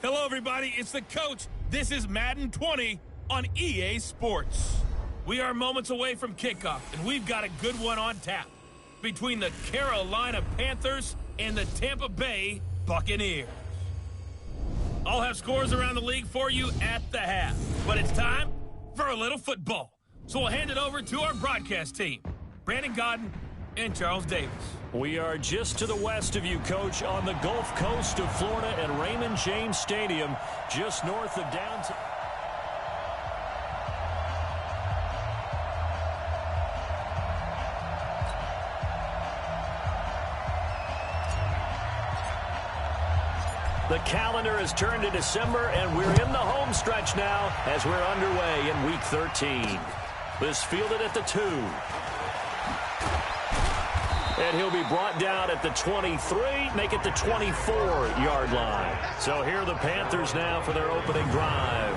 Hello, everybody. It's the coach. This is Madden 20 on EA Sports. We are moments away from kickoff, and we've got a good one on tap between the Carolina Panthers and the Tampa Bay Buccaneers. I'll have scores around the league for you at the half, but it's time for a little football. So we'll hand it over to our broadcast team, Brandon Godden and Charles Davis. We are just to the west of you, Coach, on the Gulf Coast of Florida at Raymond James Stadium, just north of downtown. The calendar has turned to December, and we're in the home stretch now as we're underway in Week 13. This fielded at the 2. And he'll be brought down at the 23, make it the 24-yard line. So here are the Panthers now for their opening drive.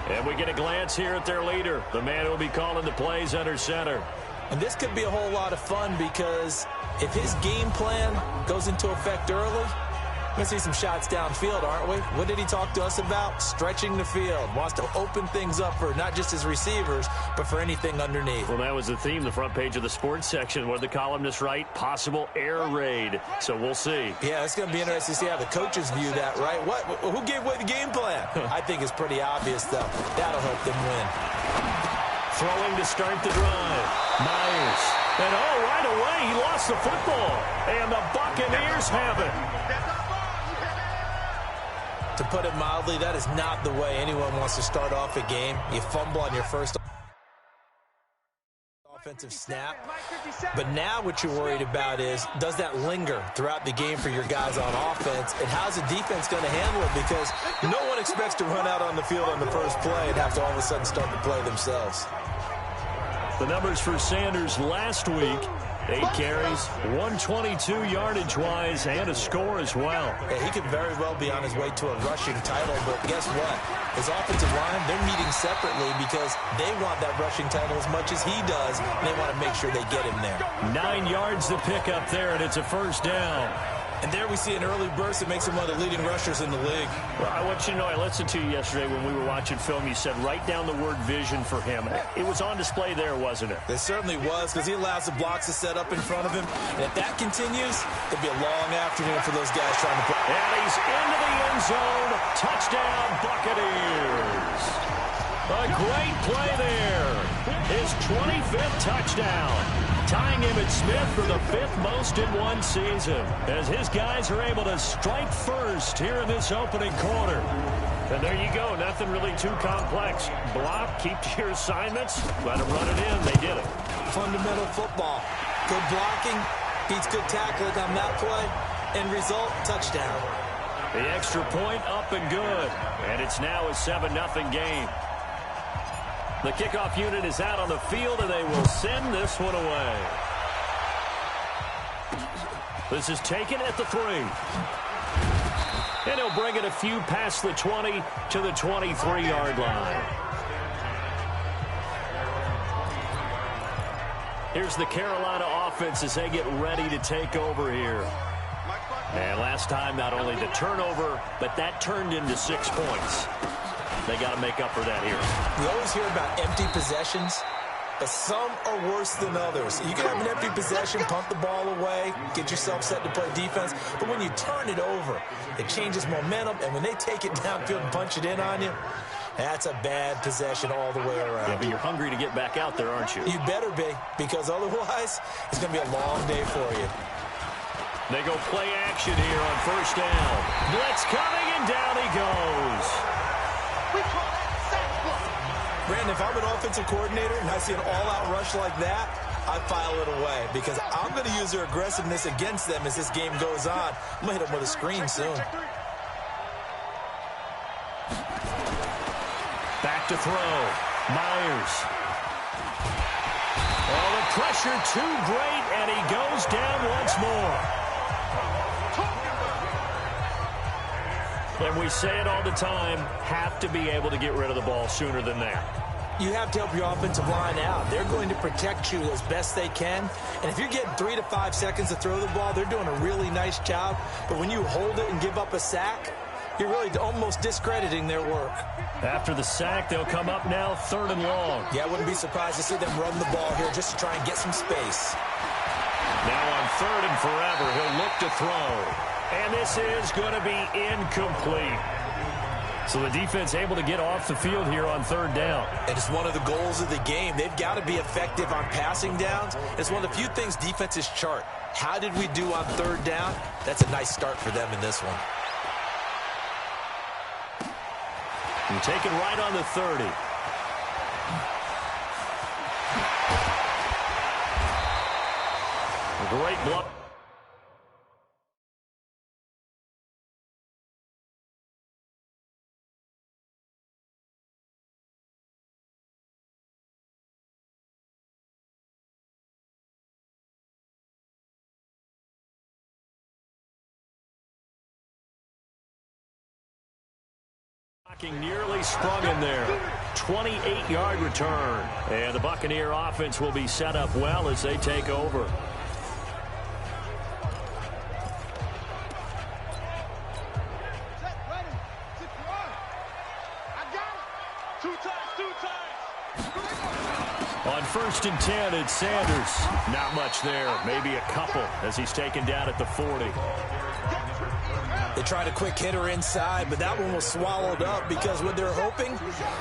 And we get a glance here at their leader, the man who will be calling the plays under center. And this could be a whole lot of fun because if his game plan goes into effect early, we're going to see some shots downfield, aren't we? What did he talk to us about? Stretching the field. Wants to open things up for not just his receivers, but for anything underneath. Well, that was the theme, the front page of the sports section. What did the columnists write? Possible air raid. So we'll see. Yeah, it's going to be interesting to see how the coaches view that, right? Who gave away the game plan? I think it's pretty obvious, though. That'll help them win. Throwing to start the drive. Myers. And right away, he lost the football. And the Buccaneers have it. To put it mildly, that is not the way anyone wants to start off a game. You fumble on your first offensive snap. But now what you're worried about is, does that linger throughout the game for your guys on offense? And how's the defense going to handle it? Because no one expects to run out on the field on the first play and have to all of a sudden start to play themselves. The numbers for Sanders last week: 8 carries, 122 yardage-wise, and a score as well. Yeah, he could very well be on his way to a rushing title, but guess what? His offensive line, they're meeting separately because they want that rushing title as much as he does, and they want to make sure they get him there. 9 yards to pick up there, and it's a first down. And there we see an early burst that makes him one of the leading rushers in the league. Well, I want you to know, I listened to you yesterday when we were watching film. You said write down the word vision for him. It was on display there, wasn't it? It certainly was, because he allows the blocks to set up in front of him. And if that continues, it'll be a long afternoon for those guys trying to play. And he's into the end zone. Touchdown, Buccaneers. A great play there. His 25th touchdown. Tying him at Smith for the 5th most in one season, as his guys are able to strike first here in this opening quarter. And there you go, nothing really too complex. Block, keep to your assignments, let them run it in. They did it. Fundamental football. Good blocking, beats good tackling on that play, and result, touchdown. The extra point up and good, and it's now a 7-0 game. The kickoff unit is out on the field, and they will send this one away. This is taken at the 3. And he'll bring it a few past the 20 to the 23-yard line. Here's the Carolina offense as they get ready to take over here. And last time, not only the turnover, but that turned into 6 points. They got to make up for that here. We always hear about empty possessions, but some are worse than others. You can have an empty possession, pump the ball away, get yourself set to play defense, but when you turn it over, it changes momentum, and when they take it downfield and punch it in on you, that's a bad possession all the way around. Yeah, but you're hungry to get back out there, aren't you? You better be, because otherwise, it's going to be a long day for you. They go play action here on first down. Blitz coming, and down he goes. Brandon, if I'm an offensive coordinator and I see an all-out rush like that, I file it away because I'm going to use their aggressiveness against them as this game goes on. I'm going to hit them with a screen soon. Back to throw. Myers. Oh, the pressure too great, and he goes down once more. And we say it all the time, have to be able to get rid of the ball sooner than that. You have to help your offensive line out. They're going to protect you as best they can. And if you're getting 3 to 5 seconds to throw the ball, they're doing a really nice job. But when you hold it and give up a sack, You're really almost discrediting their work. After the sack, they'll come up now 3rd and long. Yeah, I wouldn't be surprised to see them run the ball here just to try and get some space. Now on 3rd and forever, he'll look to throw. And this is going to be incomplete. So the defense able to get off the field here on 3rd down. And it's one of the goals of the game. They've got to be effective on passing downs. It's one of the few things defenses chart. How did we do on 3rd down? That's a nice start for them in this one. And taken right on the 30. A great block. Nearly sprung in there. 28-yard return. And the Buccaneer offense will be set up well as they take over. On 1st and 10, it's Sanders. Not much there. Maybe a couple as he's taken down at the 40. They tried a quick hitter inside, but that one was swallowed up because what they're hoping,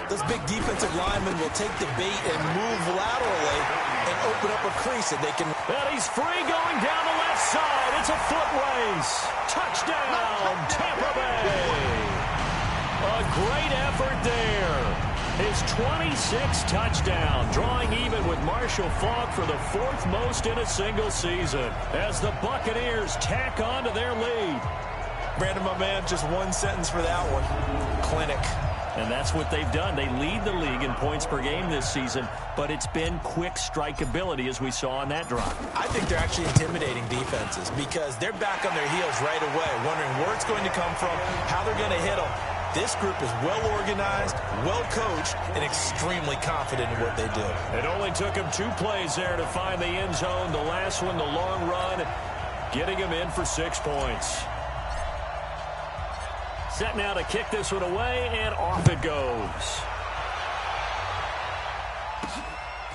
those big defensive linemen will take the bait and move laterally and open up a crease that they can. And he's free going down the left side. It's a foot race. Touchdown, Tampa Bay. A great effort there. His 26th touchdown, drawing even with Marshall Faulk for the 4th most in a single season as the Buccaneers tack on to their lead. Brandon, my man, just one sentence for that one. Clinic. And that's what they've done. They lead the league in points per game this season, but it's been quick strikeability as we saw on that drive. I think they're actually intimidating defenses because they're back on their heels right away, wondering where it's going to come from, how they're going to hit them. This group is well organized, well coached, and extremely confident in what they do. It only took them 2 plays there to find the end zone. The last one, the long run, getting him in for 6 points. Set now to kick this one away, and off it goes.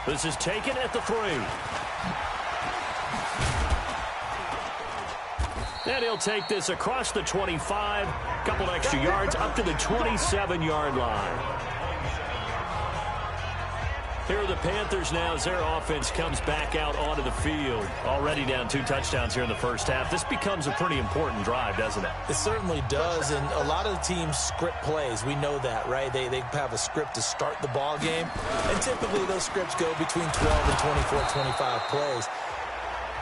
This is taken at the 3. And he'll take this across the 25, couple extra yards up to the 27-yard line. Here are the Panthers now as their offense comes back out onto the field. Already down 2 touchdowns here in the first half. This becomes a pretty important drive, doesn't it? It certainly does, and a lot of the teams script plays. We know that, right? They have a script to start the ball game, and typically those scripts go between 12 and 24, 25 plays.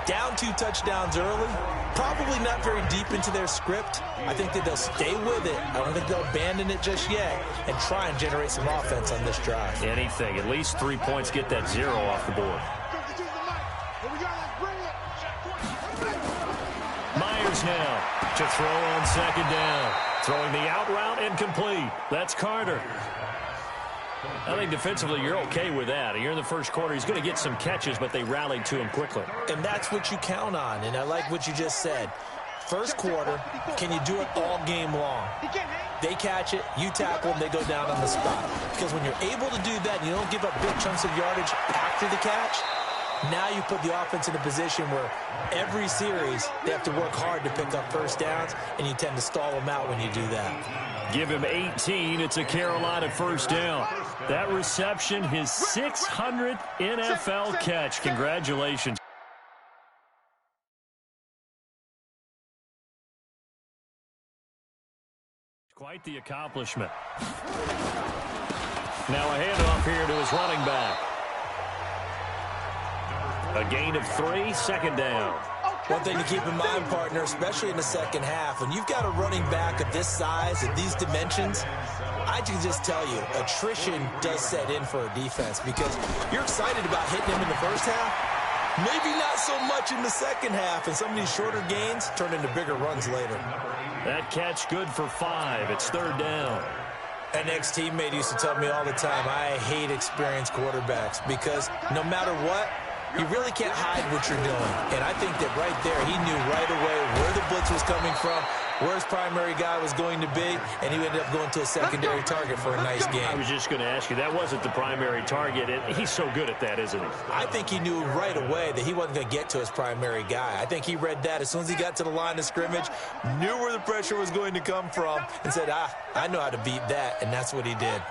Down 2 touchdowns early, probably not very deep into their script. I think that they'll stay with it. I don't think they'll abandon it just yet and try and generate some offense on this drive. Anything. At least 3 points, get that 0 off the board. Myers now to throw on 2nd down. Throwing the out route incomplete. That's Carter. I think defensively you're okay with that. You're in the first quarter. He's going to get some catches, but they rallied to him quickly. And that's what you count on, and I like what you just said. First quarter, can you do it all game long? They catch it, you tackle them, they go down on the spot. Because when you're able to do that and you don't give up big chunks of yardage after the catch, now you put the offense in a position where every series they have to work hard to pick up first downs, and you tend to stall them out when you do that. Give him 18. It's a Carolina first down. That reception, his 600th NFL catch. Congratulations. Quite the accomplishment. Now a handoff here to his running back. A gain of 3, 2nd down. One thing to keep in mind, partner, especially in the second half, when you've got a running back of this size and these dimensions, I can just tell you, attrition does set in for a defense because you're excited about hitting him in the first half, maybe not so much in the second half, and some of these shorter gains turn into bigger runs later. That catch good for 5. It's 3rd down. An ex-teammate used to tell me all the time, I hate experienced quarterbacks because no matter what, you really can't hide what you're doing. And I think that right there, he knew right away where the blitz was coming from, where his primary guy was going to be, and he ended up going to a secondary target for a nice game. I was just going to ask you, that wasn't the primary target, and he's so good at that, isn't he? I think he knew right away that he wasn't going to get to his primary guy. I think he read that as soon as he got to the line of scrimmage, knew where the pressure was going to come from, and said, I know how to beat that, and that's what he did.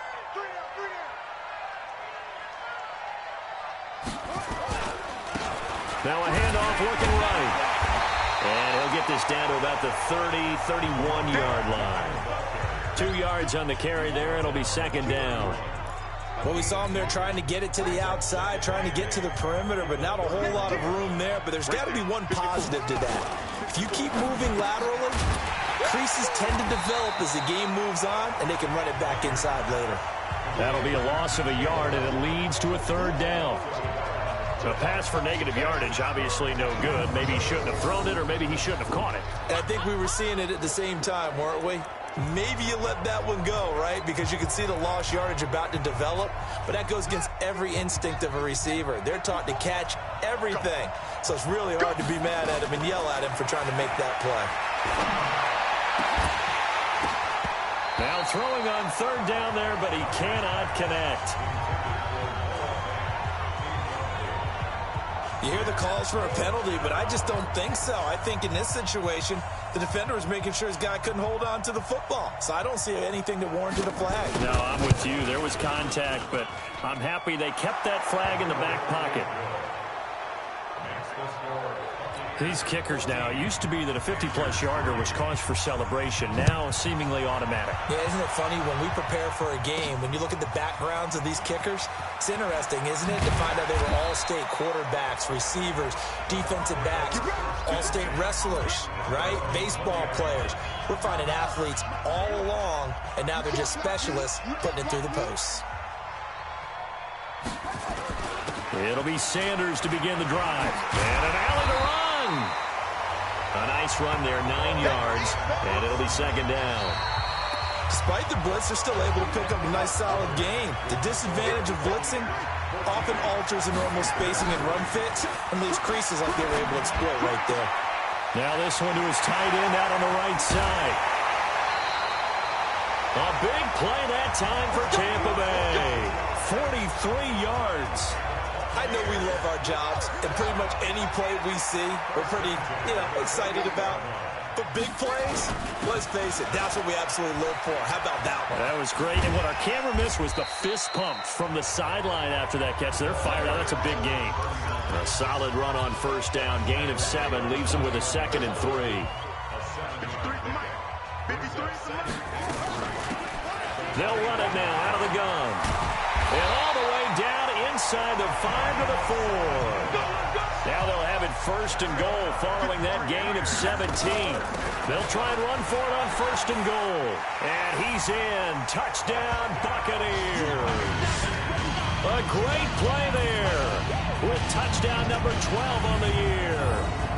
Now a handoff looking right. And he'll get this down to about the 30, 31-yard line. 2 yards on the carry there. It'll be second down. Well, we saw him there trying to get it to the outside, trying to get to the perimeter, but not a whole lot of room there. But there's got to be one positive to that. If you keep moving laterally, creases tend to develop as the game moves on, and they can run it back inside later. That'll be a loss of a yard, and it leads to a third down. A pass for negative yardage, obviously no good. Maybe he shouldn't have thrown it, or maybe he shouldn't have caught it. And I think we were seeing it at the same time, weren't we? Maybe you let that one go, right? Because you can see the lost yardage about to develop, but that goes against every instinct of a receiver. They're taught to catch everything. So it's really hard to be mad at him and yell at him for trying to make that play. Now throwing on third down there, but he cannot connect. You hear the calls for a penalty, but I just don't think so. I think in this situation, the defender was making sure his guy couldn't hold on to the football. So I don't see anything that warranted a flag. No, I'm with you. There was contact, but I'm happy they kept that flag in the back pocket. These kickers now, it used to be that a 50-plus yarder was cause for celebration. Now, seemingly automatic. Yeah, isn't it funny when we prepare for a game, when you look at the backgrounds of these kickers, it's interesting, isn't it, to find out they were all-state quarterbacks, receivers, defensive backs, all-state wrestlers, right? Baseball players. We're finding athletes all along, and now they're just specialists putting it through the posts. It'll be Sanders to begin the drive. And an alley to run. A nice run there, 9 yards, and it'll be second down. Despite the blitz, they're still able to pick up a nice, solid gain. The disadvantage of blitzing often alters the normal spacing and run fits and leaves creases like they were able to exploit right there. Now this one to his tight end out on the right side. A big play that time for Tampa Bay. 43 yards. I know we love our jobs, and pretty much any play we see, we're pretty, excited about. But big plays, let's face it, that's what we absolutely live for. How about that one? That was great, and what our camera missed was the fist pump from the sideline after that catch. They're fired out. That's a big gain. A solid run on first down. Gain of 7 leaves them with a 2nd and 3. They'll run it now out of the gun. And all the way down inside the 5 to the 4. Now they'll have it 1st and goal following that gain of 17. They'll try and run for it on 1st and goal. And he's in. Touchdown, Buccaneers. A great play there with touchdown number 12 on the year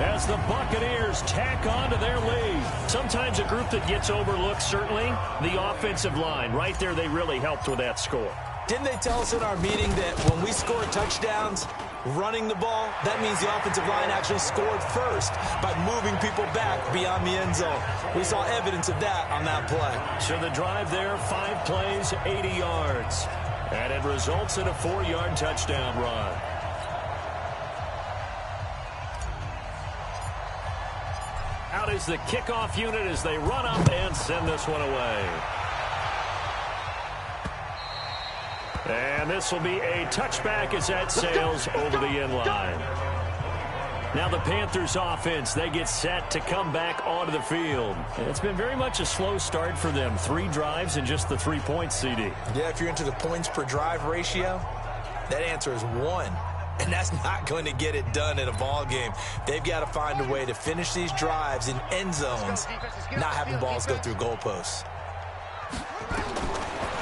as the Buccaneers tack on to their lead. Sometimes a group that gets overlooked, certainly, the offensive line. Right there, they really helped with that score. Didn't they tell us in our meeting that when we score touchdowns running the ball, that means the offensive line actually scored first by moving people back beyond the end zone? We saw evidence of that on that play. So the drive there, 5 plays, 80 yards. And it results in a 4-yard touchdown run. Out is the kickoff unit as they run up and send this one away. And this will be a touchback as that sails over the end line. Now the Panthers offense, they get set to come back onto the field. And it's been very much a slow start for them. 3 drives and just the 3 points, CD. Yeah, if you're into the points per drive ratio, that answer is 1. And that's not going to get it done in a ball game. They've got to find a way to finish these drives in end zones, not having balls go through goalposts.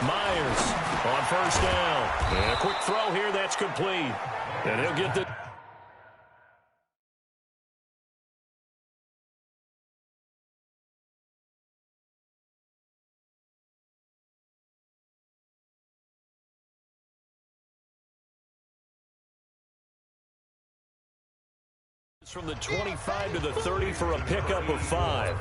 Myers on first down. And a quick throw here, that's complete. And he'll get the... From the 25 to the 30 for a pickup of 5.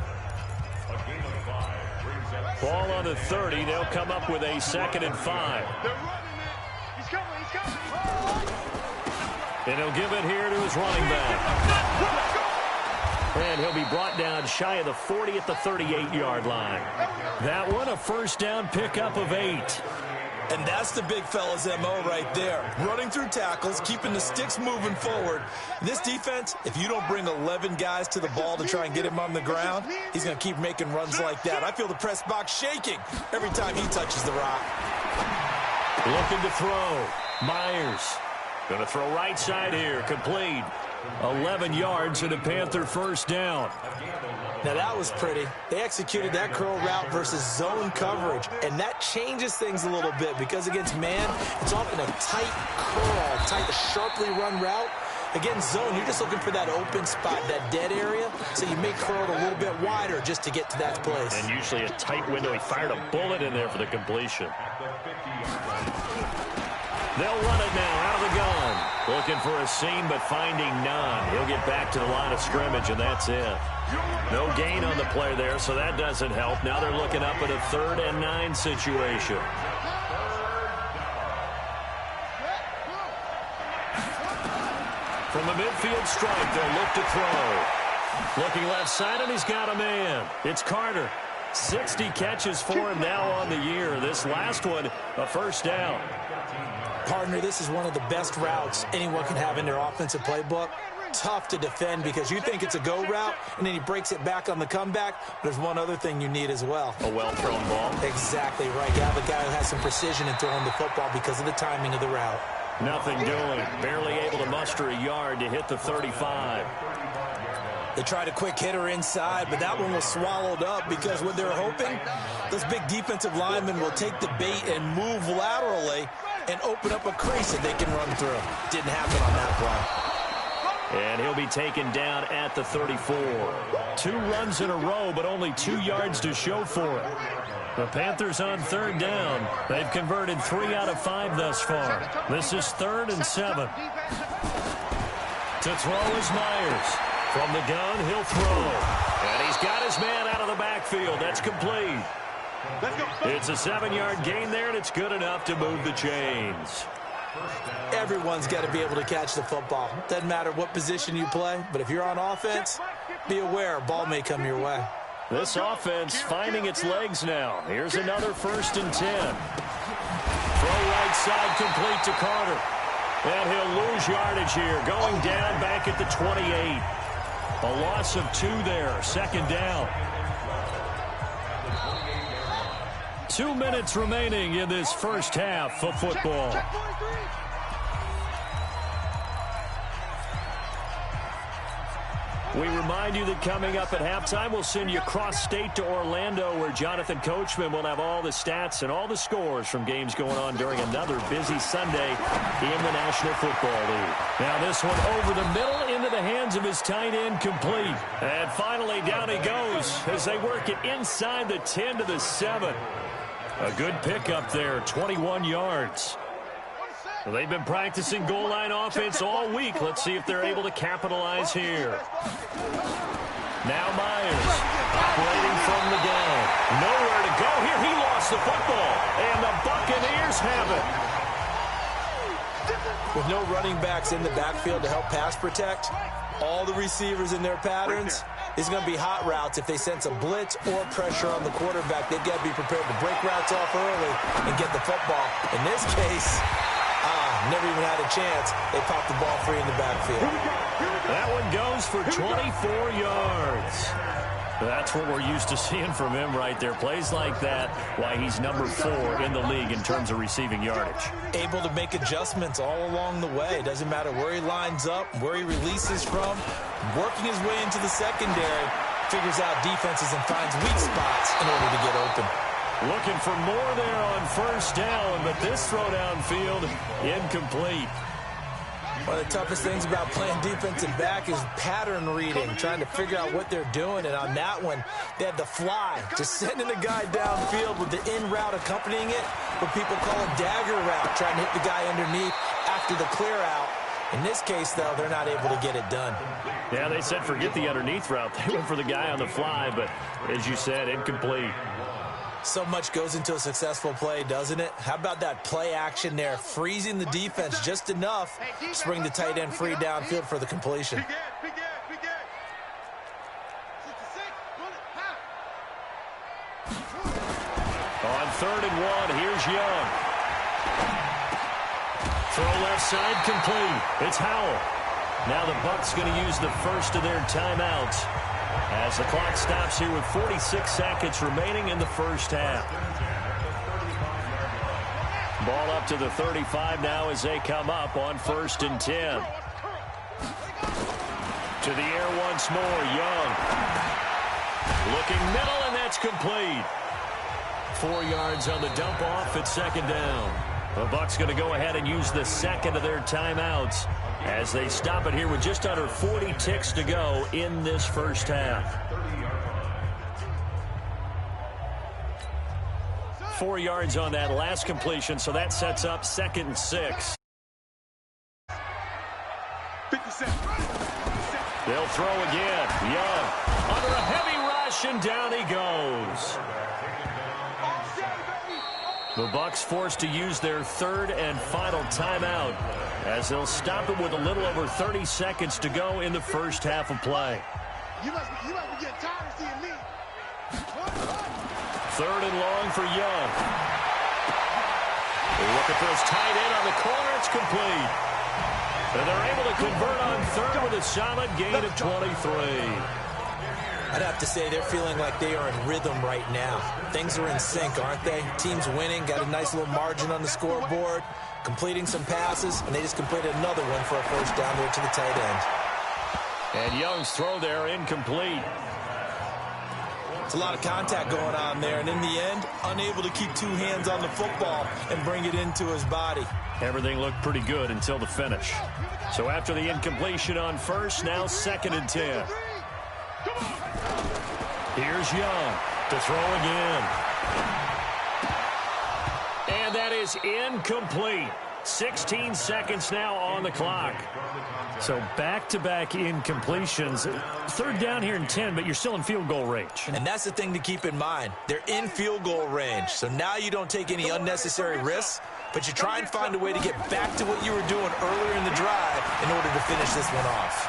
Ball on the 30. They'll come up with a 2nd and 5. He's coming. And he'll give it here to his running back. And he'll be brought down shy of the 40 at the 38-yard line. That one, a first down pickup of 8. And that's the big fella's MO right there. Running through tackles, keeping the sticks moving forward. This defense, if you don't bring 11 guys to the ball to try and get him on the ground, he's going to keep making runs like that. I feel the press box shaking every time he touches the rock. Looking to throw. Myers. Going to throw right side here. Complete. 11 yards and a Panther first down. Now that was pretty. They executed that curl route versus zone coverage, and that changes things a little bit because against man, it's often a tight curl, tight, sharply run route. Against zone, you're just looking for that open spot, that dead area, so you may curl it a little bit wider just to get to that place. And usually a tight window. He fired a bullet in there for the completion. They'll run it now out of the gun. Looking for a seam, but finding none. He'll get back to the line of scrimmage, and that's it. No gain on the play there, so that doesn't help. Now they're looking up at a 3rd and 9 situation. From the midfield stripe, they'll look to throw. Looking left side, and he's got a man. It's Carter. 60 catches for him now on the year. This last one, a first down. Partner, this is one of the best routes anyone can have in their offensive playbook. Tough to defend because you think it's a go route, and then he breaks it back on the comeback. There's one other thing you need as well. A well-thrown ball. Exactly right. You have a guy who has some precision in throwing the football because of the timing of the route. Nothing doing. Barely able to muster a yard to hit the 35. They tried a quick hitter inside, but that one was swallowed up because what they're hoping, those big defensive linemen will take the bait and move laterally and open up a crease that they can run through. Didn't happen on that play. And he'll be taken down at the 34. 2 runs in a row, but only 2 yards to show for it. The Panthers on 3rd down. They've converted 3 out of 5 thus far. This is 3rd and 7. To throw is Myers. From the gun, he'll throw. And he's got his man out of the backfield. That's complete. It's a 7-yard gain there, and it's good enough to move the chains. Everyone's got to be able to catch the football. Doesn't matter what position you play, but if you're on offense, be aware a ball may come your way. This offense finding its legs now. Here's another 1st and 10. Throw right side complete to Carter. And he'll lose yardage here. Going down back at the 28. A loss of 2 there. 2nd down. 2 minutes remaining in this first half of football. We remind you that coming up at halftime, we'll send you cross-state to Orlando, where Jonathan Coachman will have all the stats and all the scores from games going on during another busy Sunday in the National Football League. Now this one over the middle into the hands of his tight end, complete. And finally down he goes as they work it inside the 10 to the 7. A good pickup there, 21 yards. Well, they've been practicing goal line offense all week. Let's see if they're able to capitalize here. Now Myers operating from the gun. Nowhere to go here. He lost the football. And the Buccaneers have it. With no running backs in the backfield to help pass protect, all the receivers in their patterns, it's going to be hot routes. If they sense a blitz or pressure on the quarterback, they've got to be prepared to break routes off early and get the football. In this case, never even had a chance. They popped the ball free in the backfield. That one goes for 24 yards. That's what we're used to seeing from him right there. Plays like that, why he's number 4 in the league in terms of receiving yardage. Able to make adjustments all along the way. Doesn't matter where he lines up, where he releases from. Working his way into the secondary. Figures out defenses and finds weak spots in order to get open. Looking for more there on 1st down, but this throw downfield incomplete. One of the toughest things about playing defensive back is pattern reading, trying to figure out what they're doing. And on that one, they had the fly, just sending the guy downfield with the in route accompanying it, what people call a dagger route, trying to hit the guy underneath after the clear out. In this case, though, they're not able to get it done. Yeah, they said forget the underneath route. They went for the guy on the fly, but as you said, incomplete. So much goes into a successful play, doesn't it? How about that play action there, freezing the defense just enough to bring the tight end free downfield for the completion. On 3rd and 1, here's Young. Throw left side complete. It's Howell. Now the Bucs going to use the first of their timeouts as the clock stops here with 46 seconds remaining in the first half. Ball up to the 35 now as they come up on 1st and 10. To the air once more, Young. Looking middle, and that's complete. 4 yards on the dump off at 2nd down. The Bucs going to go ahead and use the second of their timeouts as they stop it here with just under 40 ticks to go in this first half. 4 yards on that last completion, so that sets up 2nd and 6. They'll throw again. Young under a heavy rush, and down he goes. The Bucs forced to use their 3rd and final timeout as they'll stop it with a little over 30 seconds to go in the first half of play. You must be getting tired of seeing me. 3rd and long for Young. They're looking for his tight end on the corner. It's complete. And they're able to convert on 3rd with a solid gain of 23. I'd have to say they're feeling like they are in rhythm right now. Things are in sync, aren't they? Team's winning, got a nice little margin on the scoreboard, completing some passes, and they just completed another one for a first down there to the tight end. And Young's throw there incomplete. It's a lot of contact going on there, and in the end, unable to keep 2 hands on the football and bring it into his body. Everything looked pretty good until the finish. So after the incompletion on 1st, now 2nd and 10. Here's Young to throw again. And that is incomplete. 16 seconds now on the clock. So back-to-back incompletions. 3rd down here in 10, but you're still in field goal range. And that's the thing to keep in mind. They're in field goal range. So now you don't take any unnecessary risks, but you try and find a way to get back to what you were doing earlier in the drive in order to finish this one off.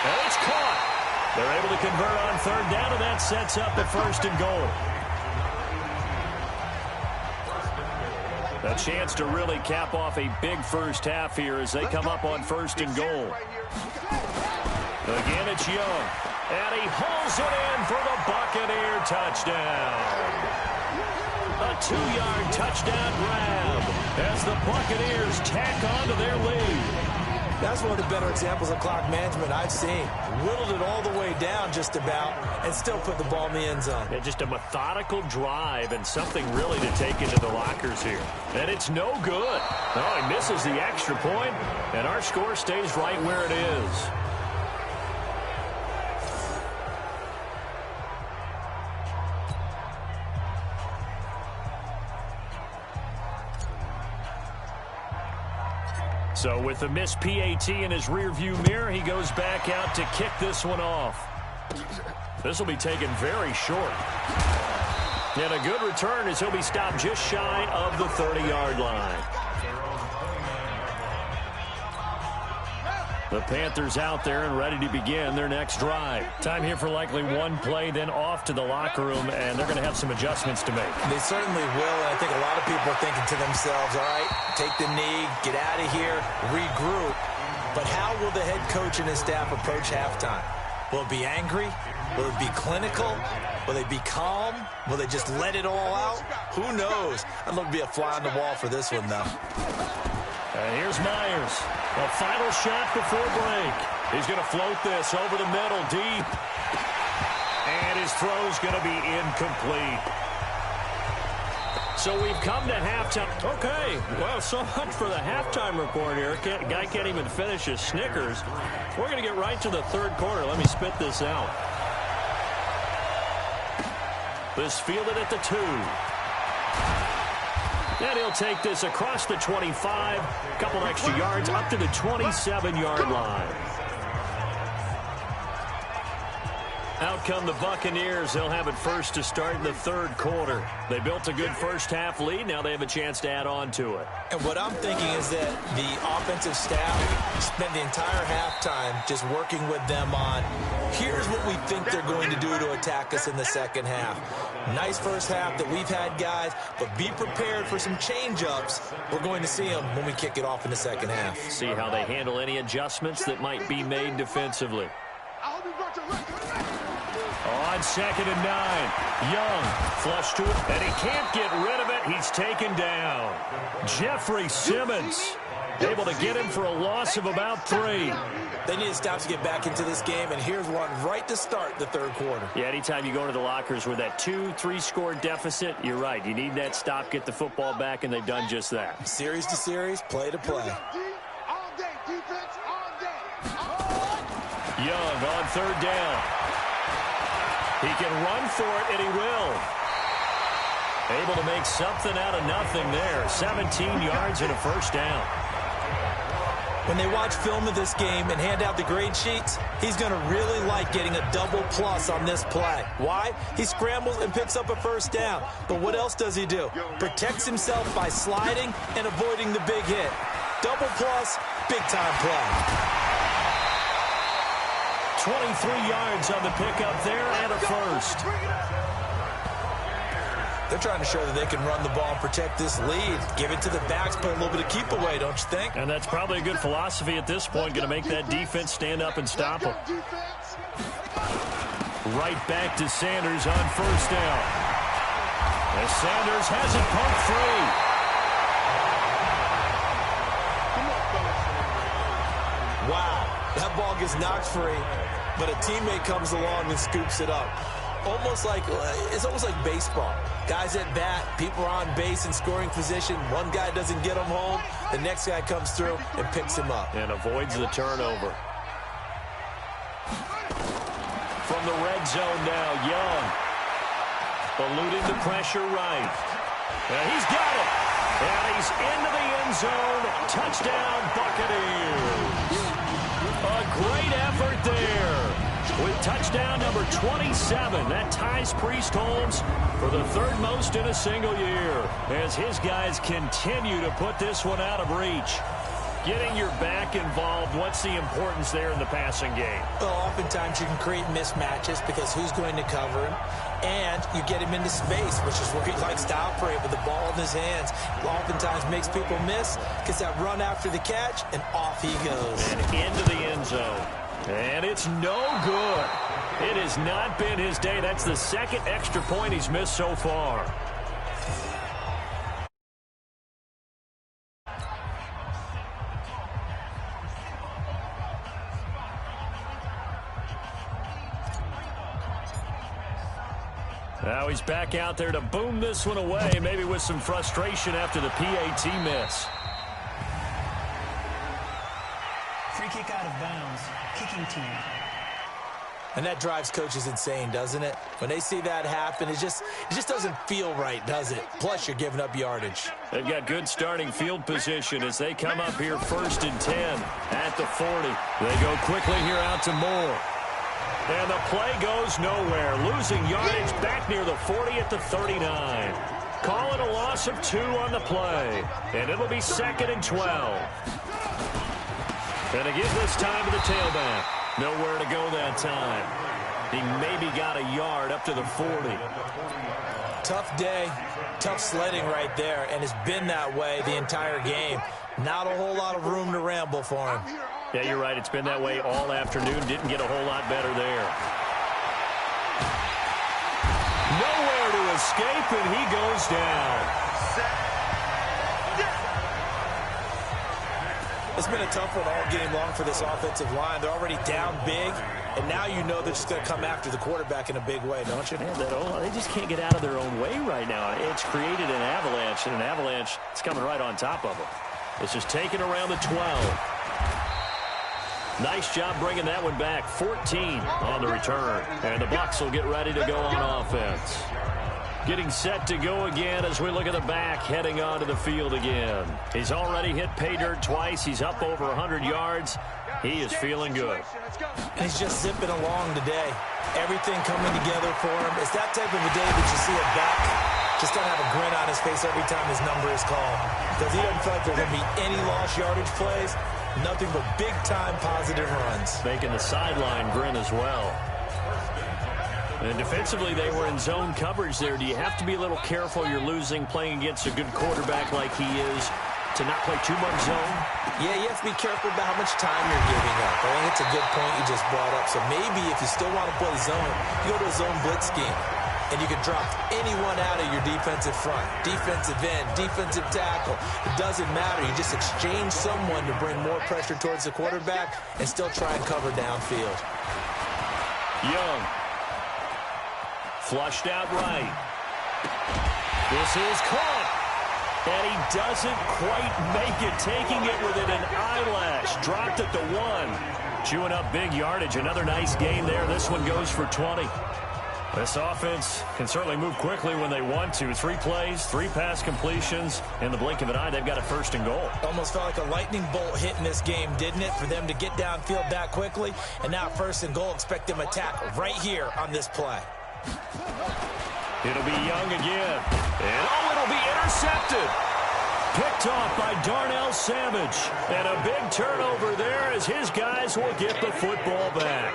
And it's caught. They're able to convert on 3rd down, and that sets up the 1st and goal. A chance to really cap off a big first half here as they come up on 1st and goal. Again, it's Young. And he hauls it in for the Buccaneer touchdown. A 2-yard touchdown grab as the Buccaneers tack onto their lead. That's one of the better examples of clock management I've seen. Whittled it all the way down just about and still put the ball in the end zone. Yeah, just a methodical drive and something really to take into the lockers here. And it's no good. No, he misses the extra point, and our score stays right where it is. So with the missed PAT in his rearview mirror, he goes back out to kick this one off. This will be taken very short. And a good return as he'll be stopped just shy of the 30-yard line. The Panthers out there and ready to begin their next drive. Time here for likely one play, then off to the locker room, and they're going to have some adjustments to make. They certainly will, and I think a lot of people are thinking to themselves, all right, take the knee, get out of here, regroup. But how will the head coach and his staff approach halftime? Will it be angry? Will it be clinical? Will they be calm? Will they just let it all out? Who knows? I'd love to be a fly on the wall for this one, though. And here's Myers. A final shot before break. He's going to float this over the middle, deep. And his throw's going to be incomplete. So we've come to halftime. Okay, well, so much for the halftime report here. Guy can't even finish his Snickers. We're going to get right to the 3rd quarter. Let me spit this out. This fielded at the 2. And he'll take this across the 25, a couple extra yards, up to the 27-yard line. Out come the Buccaneers. They'll have it first to start in the third quarter. They built a good first-half lead. Now they have a chance to add on to it. And what I'm thinking is that the offensive staff spent the entire halftime just working with them on, here's what we think they're going to do to attack us in the second half. Nice first half that we've had, guys, but be prepared for some change-ups. We're going to see them when we kick it off in the second half. See how they handle any adjustments that might be made defensively. On 2nd and 9, Young flushed to it, and he can't get rid of it. He's taken down. Jeffrey Simmons able to get him for a loss of about 3. They need to stop to get back into this game, and here's one right to start the third quarter. Yeah, anytime you go to the lockers with that 2-3 score deficit, you're right. You need that stop, get the football back, and they've done just that. Series to series, play to play. Young on 3rd down. He can run for it, and he will. Able to make something out of nothing there. 17 yards and a first down. When they watch film of this game and hand out the grade sheets, he's going to really like getting a double plus on this play. Why? He scrambles and picks up a first down. But what else does he do? Protects himself by sliding and avoiding the big hit. Double plus, big-time play. 23 yards on the pickup there and a first. They're trying to show that they can run the ball and protect this lead. Give it to the backs, put a little bit of keep away, don't you think? And that's probably a good philosophy at this point, going to make that defense stand up and stop them. Right back to Sanders on 1st down. As Sanders has it pumped free. Wow, that ball gets knocked free, but a teammate comes along and scoops it up. It's almost like baseball. Guys at bat, people are on base in scoring position. One guy doesn't get him home. The next guy comes through and picks him up. And avoids the turnover. From the red zone now, Young. Eluding the pressure right. And he's got it. And he's into the end zone. Touchdown, Buccaneers. A great effort there. With touchdown number 27, that ties Priest Holmes for the 3rd most in a single year, as his guys continue to put this one out of reach. Getting your back involved, what's the importance there in the passing game? Well, oftentimes you can create mismatches because who's going to cover him? And you get him into space, which is where he likes to operate with the ball in his hands. Oftentimes makes people miss, gets that run after the catch, and off he goes. And into the end zone. And it's no good. It has not been his day. That's the 2nd extra point he's missed so far. Now he's back out there to boom this one away, maybe with some frustration after the PAT miss. Free kick out of bounds. Kicking team. And that drives coaches insane, doesn't it? When they see that happen, it just doesn't feel right, does it? Plus, you're giving up yardage. They've got good starting field position as they come up here 1st and 10 at the 40. They go quickly here out to Moore. And the play goes nowhere. Losing yardage back near the 40 at the 39. Call it a loss of 2 on the play. And it'll be 2nd and 12. And again this time to the tailback. Nowhere to go that time. He maybe got a yard up to the 40. Tough day, tough sledding right there, and it's been that way the entire game. Not a whole lot of room to ramble for him. Yeah, you're right. It's been that way all afternoon. Didn't get a whole lot better there. Nowhere to escape, and he goes down. It's been a tough one all game long for this offensive line. They're already down big, and now you know they're just going to come after the quarterback in a big way, don't you? Man, they just can't get out of their own way right now. It's created an avalanche, and an avalanche is coming right on top of them. It's just taken around the 12. Nice job bringing that one back. 14 on the return. And the Bucs will get ready to go on offense. Getting set to go again as we look at the back heading onto the field again. He's already hit pay dirt twice. He's up over 100 yards. He is feeling good. And he's just zipping along today. Everything coming together for him. It's that type of a day that you see a back just going to have a grin on his face every time his number is called. Because he doesn't feel like there's going to be any lost yardage plays. Nothing but big-time positive runs. Making the sideline grin as well. And defensively, they were in zone coverage there. Do you have to be a little careful you're losing playing against a good quarterback like he is to not play too much zone? Yeah, you have to be careful about how much time you're giving up. I think it's a good point you just brought up. So maybe if you still want to play zone, you go to a zone blitz scheme. And you can drop anyone out of your defensive front. Defensive end, defensive tackle. It doesn't matter. You just exchange someone to bring more pressure towards the quarterback and still try and cover downfield. Young. Flushed out right. This is caught. And he doesn't quite make it, taking it within an eyelash. Dropped at the 1. Chewing up big yardage. Another nice gain there. This one goes for 20. This offense can certainly move quickly when they want to. 3 plays, 3 pass completions. In the blink of an eye, they've got a 1st and goal. Almost felt like a lightning bolt hit in this game, didn't it? For them to get downfield that quickly. And now 1st and goal, expect them to attack right here on this play. It'll be Young again. And it'll be intercepted. Picked off by Darnell Savage. And a big turnover there as his guys will get the football back.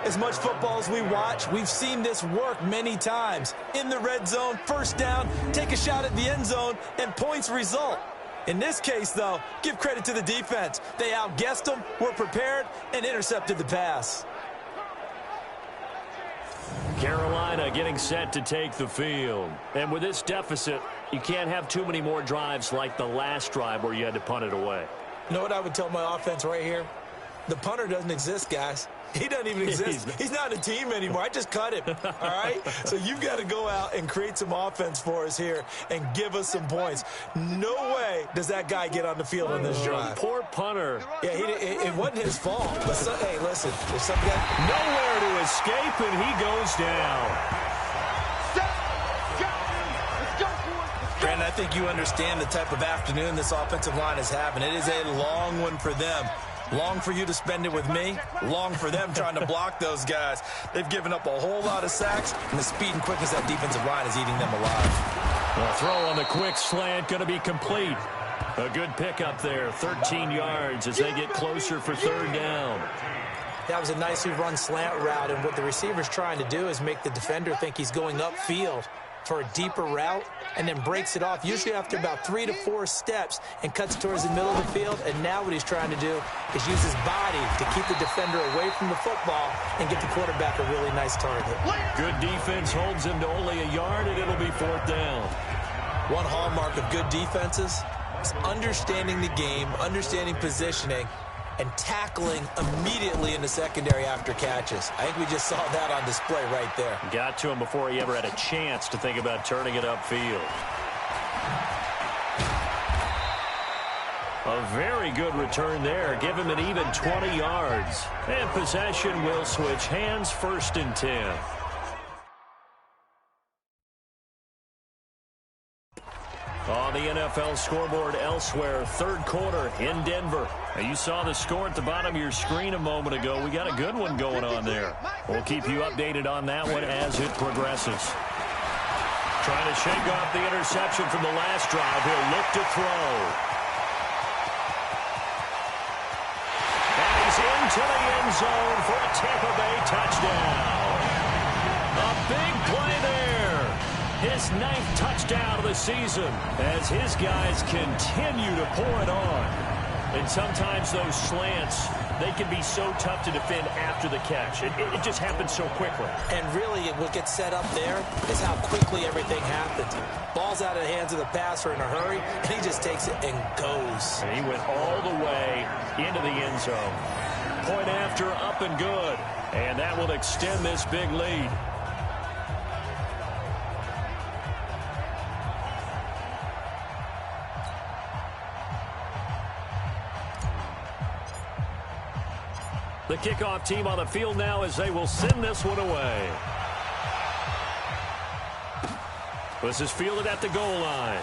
As much football as we watch, we've seen this work many times. In the red zone, 1st down, take a shot at the end zone, and points result. In this case, though, give credit to the defense. They outguessed them, were prepared, and intercepted the pass. Carolina getting set to take the field. And with this deficit, you can't have too many more drives like the last drive where you had to punt it away. You know what I would tell my offense right here? The punter doesn't exist, guys. He doesn't even exist. He's not a team anymore. I just cut him, all right? So you've got to go out and create some offense for us here and give us some points. No way does that guy get on the field on this drive. Poor punter. Yeah, it wasn't his fault. But hey, listen, there's some guy nowhere to escape, and he goes down. Brandon, I think you understand the type of afternoon this offensive line is having. It is a long one for them. Long for you to spend it with me. Long for them trying to block those guys. They've given up a whole lot of sacks, and the speed and quickness of that defensive line is eating them alive. The throw on the quick slant going to be complete. A good pickup there, 13 yards as they get closer for 3rd down. That was a nicely run slant route, and what the receiver's trying to do is make the defender think he's going upfield for a deeper route, and then breaks it off, usually after about 3 to 4 steps, and cuts towards the middle of the field. And now what he's trying to do is use his body to keep the defender away from the football and get the quarterback a really nice target. Good defense holds him to only a yard, and it'll be 4th down. One hallmark of good defenses is understanding the game, understanding positioning, and tackling immediately in the secondary after catches. I think we just saw that on display right there. Got to him before he ever had a chance to think about turning it upfield. A very good return there. Give him an even 20 yards. And possession will switch hands, 1st and 10. On the NFL scoreboard elsewhere, 3rd quarter in Denver. Now, you saw the score at the bottom of your screen a moment ago. We got a good one going on there. We'll keep you updated on that one as it progresses. Trying to shake off the interception from the last drive. He'll look to throw. And he's into the end zone for a Tampa Bay touchdown. A big play there. His 9th touchdown of the season as his guys continue to pour it on. And sometimes those slants, they can be so tough to defend after the catch. It just happens so quickly. And really, what gets set up there is how quickly everything happens. Ball's out of the hands of the passer in a hurry, and he just takes it and goes. And he went all the way into the end zone. Point after, up and good. And that will extend this big lead. The kickoff team on the field now as they will send this one away. This is fielded at the goal line.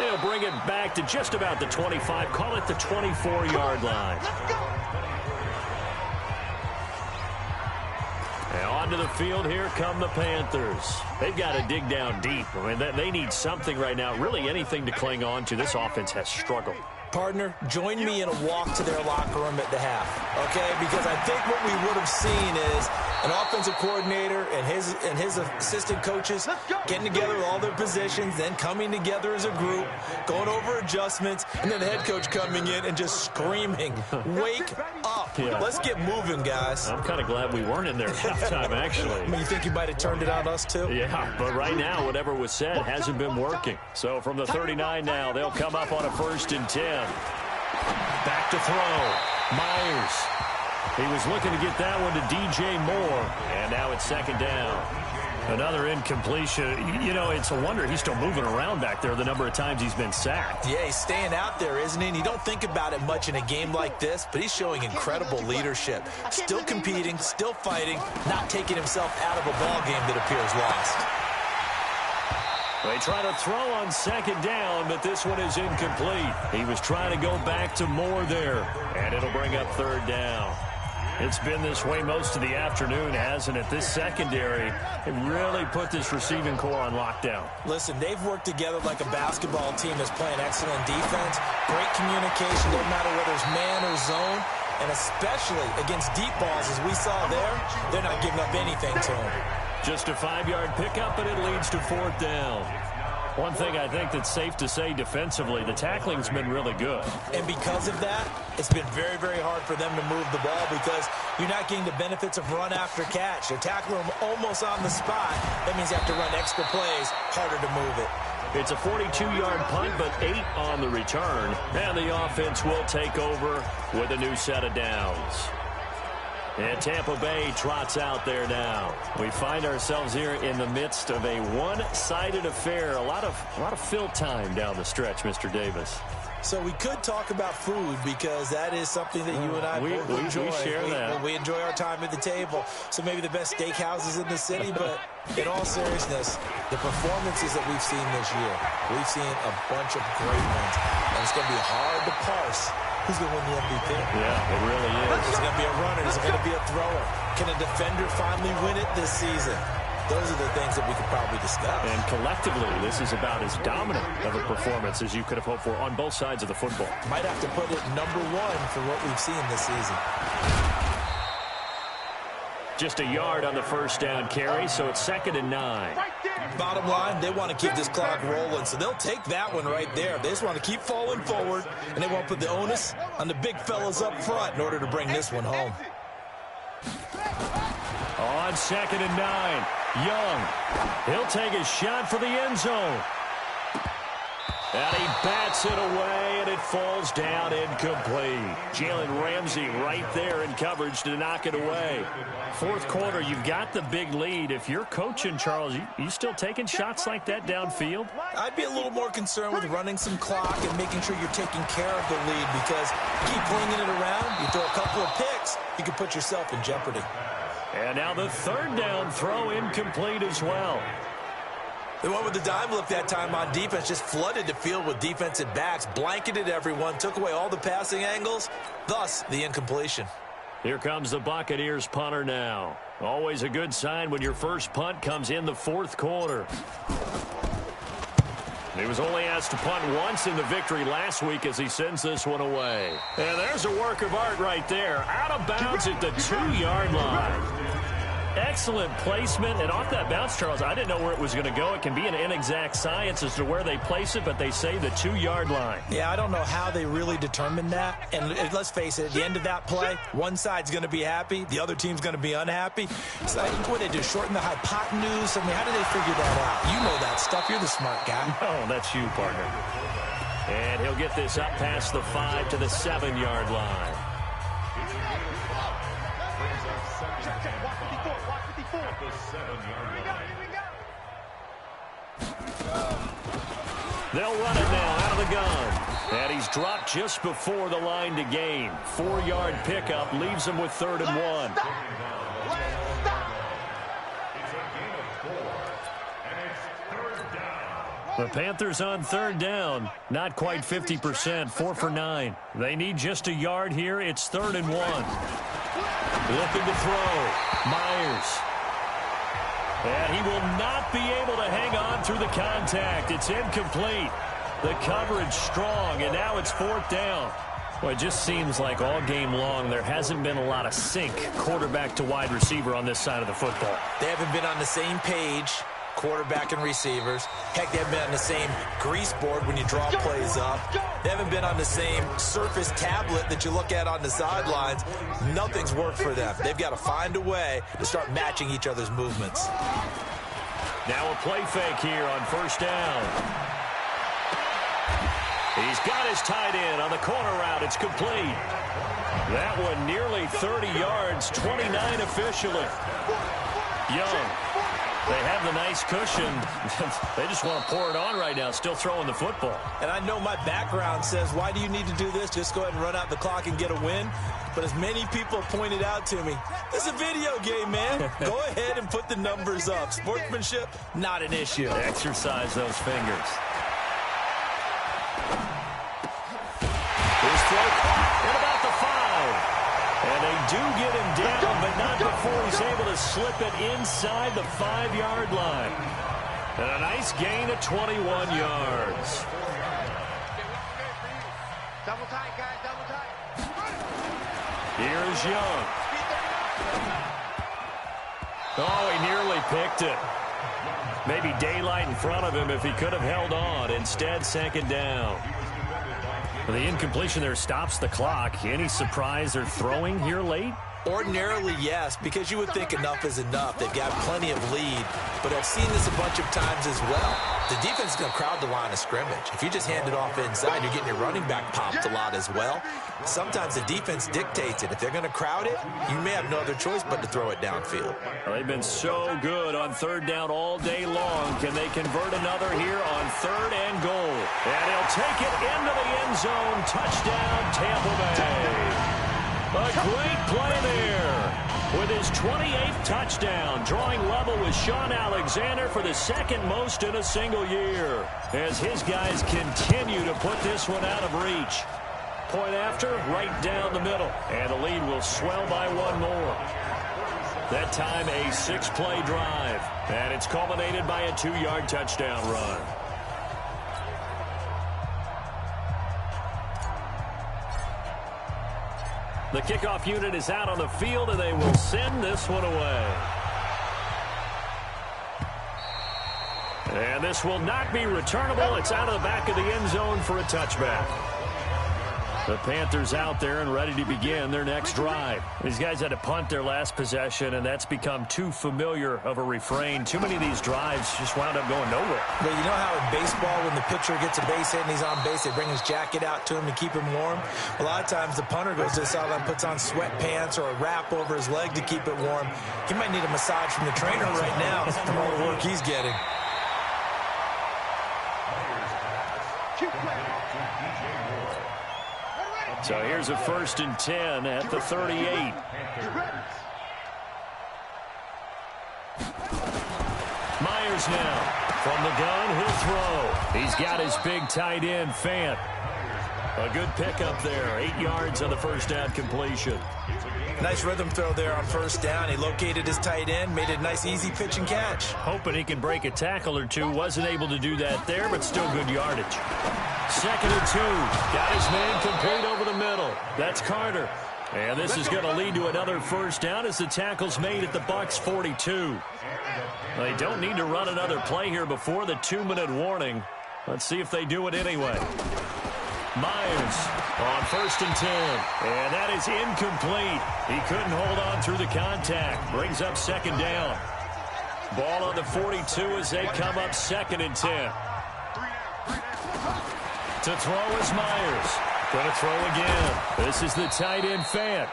They'll bring it back to just about the 25. Call it the 24-yard line. And onto the field, here come the Panthers. They've got to dig down deep. I mean, they need something right now, really anything to cling on to. This offense has struggled. Partner, join me in a walk to their locker room at the half, okay? Because I think what we would have seen is an offensive coordinator and his assistant coaches getting together with all their positions, then coming together as a group, going over adjustments, and then the head coach coming in and just screaming, wake up. Yeah. Let's get moving, guys. I'm kind of glad we weren't in there at halftime, actually. I mean, you think you might have turned it on us, too? Yeah, but right now, whatever was said hasn't been working. So from the 39 now, they'll come up on a 1st and 10. Back to throw. Myers. He was looking to get that one to DJ Moore. And now it's 2nd down. Another incompletion. You know, it's a wonder he's still moving around back there the number of times he's been sacked. Yeah, he's staying out there, isn't he? And you don't think about it much in a game like this, but he's showing incredible leadership. Still competing, still fighting, not taking himself out of a ball game that appears lost. They try to throw on 2nd down, but this one is incomplete. He was trying to go back to Moore there, and it'll bring up 3rd down. It's been this way most of the afternoon, hasn't it? This secondary, it really put this receiving core on lockdown. Listen, they've worked together like a basketball team that's playing excellent defense, great communication, no matter whether it's man or zone, and especially against deep balls, as we saw there, they're not giving up anything to them. Just a 5-yard pickup, and it leads to 4th down. One thing I think that's safe to say defensively, the tackling's been really good. And because of that, it's been very, very hard for them to move the ball because you're not getting the benefits of run after catch. They tackle them almost on the spot. That means you have to run extra plays, harder to move it. It's a 42-yard punt, but 8 on the return. And the offense will take over with a new set of downs. And Tampa Bay trots out there now. We find ourselves here in the midst of a one-sided affair. A lot of fill time down the stretch, Mr. Davis. So we could talk about food because that is something that you and I both enjoy. We share that. We enjoy our time at the table. So maybe the best steakhouses in the city, but in all seriousness, the performances that we've seen this year, we've seen a bunch of great ones. And it's going to be hard to parse who's going to win the MVP. Yeah, it really is. Is it going to be a runner? Is it going to be a thrower? Can a defender finally win it this season? Those are the things that we could probably discuss. And collectively, this is about as dominant of a performance as you could have hoped for on both sides of the football. Might have to put it #1 for what we've seen this season. Just a yard on the 1st down carry, so it's 2nd and 9. Bottom line, they want to keep this clock rolling, so they'll take that one right there. They just want to keep falling forward, and they won't put the onus on the big fellas up front in order to bring this one home. On 2nd and 9, Young. He'll take a shot for the end zone. And he bats it away, and it falls down incomplete. Jalen Ramsey right there in coverage to knock it away. 4th quarter, you've got the big lead. If you're coaching, Charles, you still taking shots like that downfield? I'd be a little more concerned with running some clock and making sure you're taking care of the lead because you keep flinging it around, you throw a couple of picks, you can put yourself in jeopardy. And now the 3rd down throw incomplete as well. The one with the dime look that time on defense just flooded the field with defensive backs, blanketed everyone, took away all the passing angles, thus the incompletion. Here comes the Buccaneers punter now. Always a good sign when your first punt comes in the 4th quarter. He was only asked to punt once in the victory last week as he sends this one away. And there's a work of art right there. Out of bounds at the 2-yard line. Excellent placement, and off that bounce, Charles, I didn't know where it was going to go. It can be an inexact science as to where they place it, but they say the 2-yard line. Yeah, I don't know how they really determined that. And let's face it, at the end of that play, one side's going to be happy, the other team's going to be unhappy. So what did they do, shorten the hypotenuse? I mean, how did they figure that out? You know that stuff. You're the smart guy. Oh, that's you, partner. And he'll get this up past the 5 to the 7-yard line. They'll run it now out of the gun. And he's dropped just before the line to gain. 4-yard pickup leaves him with 3rd and 1. The Panthers on third down, not quite 50%, 4 for 9. They need just a yard here. It's 3rd and 1. Looking to throw. Myers. And he will not be able to hang on through the contact. It's incomplete. The coverage strong, and now it's 4th down. Well, it just seems like all game long there hasn't been a lot of sync quarterback to wide receiver on this side of the football. They haven't been on the same page, quarterback and receivers. Heck, they haven't been on the same grease board when you draw plays up. They haven't been on the same Surface tablet that you look at on the sidelines. Nothing's worked for them. They've got to find a way to start matching each other's movements. Now a play fake here on 1st down. He's got his tight end on the corner route. It's complete. That one nearly 30 yards, 29 officially. Young. They have the nice cushion. They just want to pour it on right now, still throwing the football. And I know my background says, why do you need to do this? Just go ahead and run out the clock and get a win. But as many people pointed out to me, this is a video game, man. Go ahead and put the numbers up. Sportsmanship, not an issue. Exercise those fingers. His throw at about the 5. And they do get him down, but not before he's able to slip it inside the 5-yard line. And a nice gain of 21 yards. Double tight, guys, double tight. Here's Young. Oh, he nearly picked it. Maybe daylight in front of him if he could have held on. Instead, 2nd down. The incompletion there stops the clock. Any surprise they're throwing here late? Ordinarily, yes, because you would think enough is enough. They've got plenty of lead, but I've seen this a bunch of times as well. The defense is going to crowd the line of scrimmage. If you just hand it off inside, you're getting your running back popped a lot as well. Sometimes the defense dictates it. If they're going to crowd it, you may have no other choice but to throw it downfield. Well, they've been so good on 3rd down all day long. Can they convert another here on 3rd and goal? And he'll take it into the end zone. Touchdown, Tampa Bay. A great play there. With his 28th touchdown, drawing level with Sean Alexander for the 2nd most in a single year. As his guys continue to put this one out of reach. Point after, right down the middle. And the lead will swell by 1 more. That time a 6-play drive. And it's culminated by a 2-yard touchdown run. The kickoff unit is out on the field, and they will send this one away. And this will not be returnable. It's out of the back of the end zone for a touchback. The Panthers out there and ready to begin their next drive. These guys had to punt their last possession, and that's become too familiar of a refrain. Too many of these drives just wound up going nowhere. But you know how in baseball, when the pitcher gets a base hit and he's on base, they bring his jacket out to him to keep him warm? A lot of times the punter goes to the sideline, puts on sweatpants or a wrap over his leg to keep it warm. He might need a massage from the trainer right now from all the work he's getting. So here's a 1st and 10 at the 38. Myers now. From the gun, he'll throw. He's got his big tight end, Fant. A good pickup there. 8 yards on the 1st down completion. Nice rhythm throw there on 1st down. He located his tight end, made it a nice, easy pitch and catch. Hoping he can break a tackle or two. Wasn't able to do that there, but still good yardage. 2nd and 2. Got his man complete over the middle. That's Carter. And this is going to lead to another 1st down as the tackle's made at the Bucs 42. They don't need to run another play here before the 2-minute warning. Let's see if they do it anyway. Myers on 1st and 10. And that is incomplete. He couldn't hold on through the contact. Brings up 2nd down. Ball on the 42 as they come up 2nd and 10. To throw is Myers. Going to throw again. This is the tight end, Fant.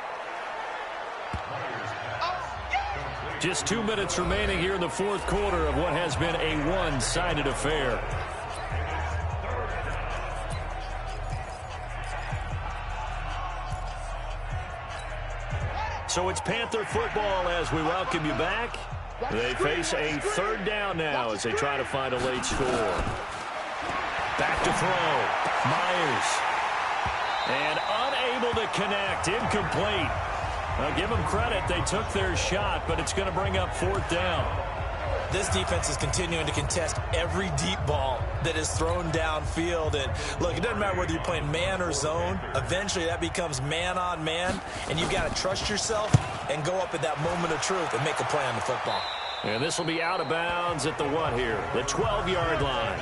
Just 2 minutes remaining here in the 4th quarter of what has been a one-sided affair. So it's Panther football as we welcome you back. They face a 3rd down now as they try to find a late score. Back to throw. Myers. And unable to connect. Incomplete. I'll give them credit. They took their shot, but it's going to bring up fourth down. This defense is continuing to contest every deep ball that is thrown downfield. And, look, it doesn't matter whether you're playing man or zone. Eventually, that becomes man on man, and you've got to trust yourself and go up at that moment of truth and make a play on the football. And this will be out of bounds at the what here? The 12-yard line.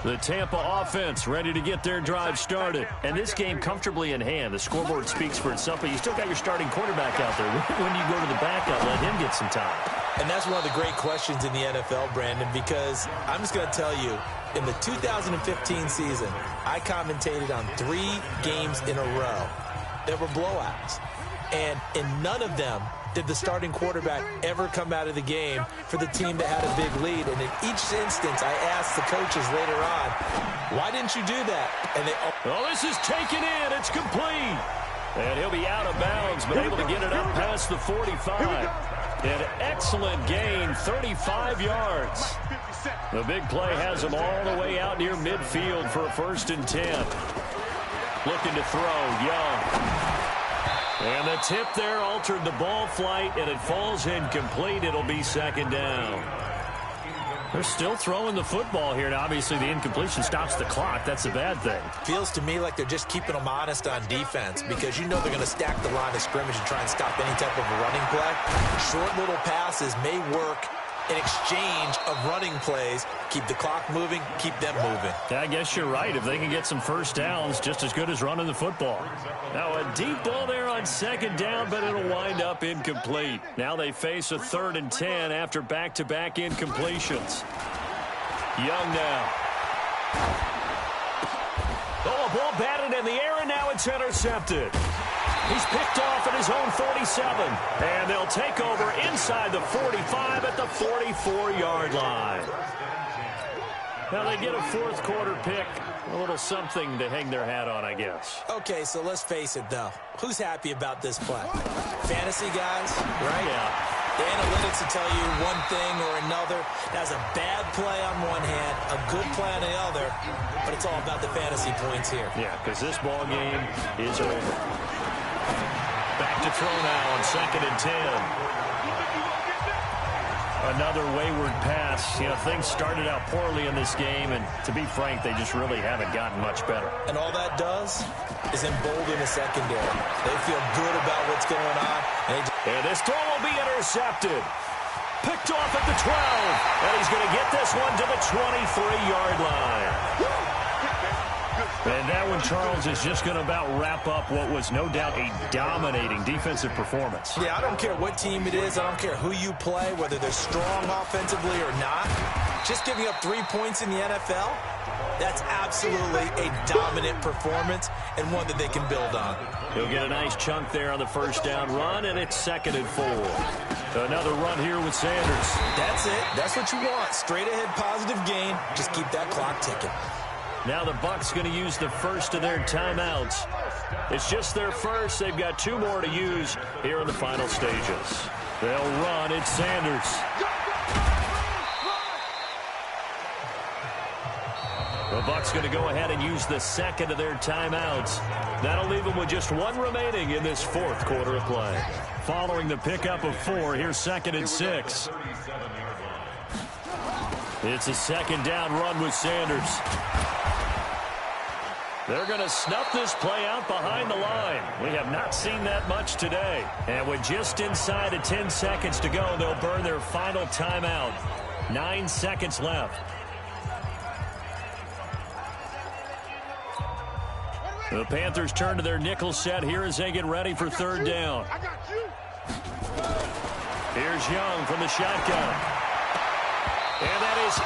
The Tampa offense ready to get their drive started. And this game comfortably in hand. The scoreboard speaks for itself, but you still got your starting quarterback out there. When do you go to the backup, let him get some time? And that's one of the great questions in the NFL, Brandon, because I'm just going to tell you, in the 2015 season, I commentated on 3 games in a row that were blowouts. And in none of them did the starting quarterback ever come out of the game for the team that had a big lead. And in each instance, I asked the coaches later on, why didn't you do that? And they, oh, this is taken in. It's complete. And he'll be out of bounds, but able to get it up past the 45. An excellent gain, 35 yards. The big play has him all the way out near midfield for a 1st and 10. Looking to throw, Young. And the tip there altered the ball flight, and it falls incomplete. It'll be 2nd down. They're still throwing the football here, and obviously the incompletion stops the clock. That's a bad thing. Feels to me like they're just keeping them honest on defense because you know they're going to stack the line of scrimmage and try and stop any type of a running play. Short little passes may work in exchange of running plays. Keep the clock moving, keep them moving. I guess you're right. If they can get some first downs, just as good as running the football. Now a deep ball there on 2nd down, but it'll wind up incomplete. Now they face a 3rd and 10 after back-to-back incompletions. Young now. Oh, a ball batted in the air, and now it's intercepted. He's picked off at his own 47. And they'll take over inside the 45 at the 44-yard line. Now they get a 4th quarter pick. A little something to hang their hat on, I guess. Okay, so let's face it, though. Who's happy about this play? Fantasy guys, right? Yeah. The analytics will tell you one thing or another. That's a bad play on one hand, a good play on the other, but it's all about the fantasy points here. Yeah, because this ball game is over. Back to throw now on 2nd and 10. Another wayward pass. You know, things started out poorly in this game, and to be frank, they just really haven't gotten much better. And all that does is embolden the secondary. They feel good about what's going on. And this throw will be intercepted. Picked off at the 12. And he's going to get this one to the 23-yard line. And that one, Charles, is just going to about wrap up what was no doubt a dominating defensive performance. Yeah, I don't care what team it is. I don't care who you play, whether they're strong offensively or not. Just giving up 3 points in the NFL, that's absolutely a dominant performance and one that they can build on. He'll get a nice chunk there on the 1st down run, and it's 2nd and 4. Another run here with Sanders. That's it. That's what you want. Straight ahead positive gain. Just keep that clock ticking. Now the Bucs going to use the first of their timeouts. It's just their first. They've got 2 more to use here in the final stages. They'll run. It's Sanders. The Bucs going to go ahead and use the 2nd of their timeouts. That'll leave them with just 1 remaining in this 4th quarter of play. Following the pickup of 4, here's 2nd and 6. It's a 2nd down run with Sanders. They're going to snuff this play out behind the line. We have not seen that much today. And with just inside of 10 seconds to go, they'll burn their final timeout. 9 seconds left. The Panthers turn to their nickel set here as they get ready for 3rd down. Here's Young from the shotgun. And that is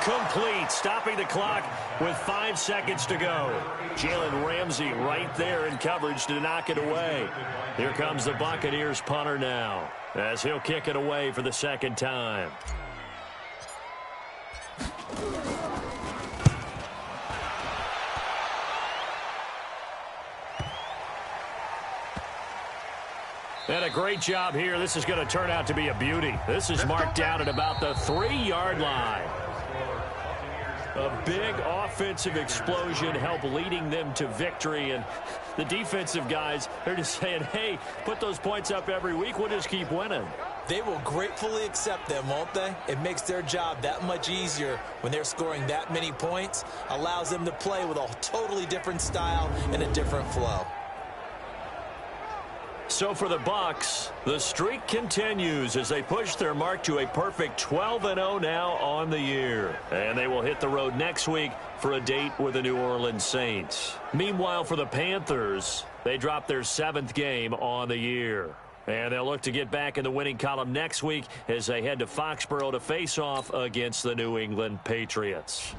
incomplete, stopping the clock with 5 seconds to go. Jalen Ramsey right there in coverage to knock it away. Here comes the Buccaneers punter now, as he'll kick it away for the 2nd time. And a great job here. This is going to turn out to be a beauty. This is marked down at about the 3-yard line. A big offensive explosion helped leading them to victory. And the defensive guys, they're just saying, hey, put those points up every week. We'll just keep winning. They will gratefully accept them, won't they? It makes their job that much easier when they're scoring that many points. Allows them to play with a totally different style and a different flow. So for the Bucs, the streak continues as they push their mark to a perfect 12-0 now on the year. And they will hit the road next week for a date with the New Orleans Saints. Meanwhile, for the Panthers, they dropped their 7th game on the year. And they'll look to get back in the winning column next week as they head to Foxborough to face off against the New England Patriots.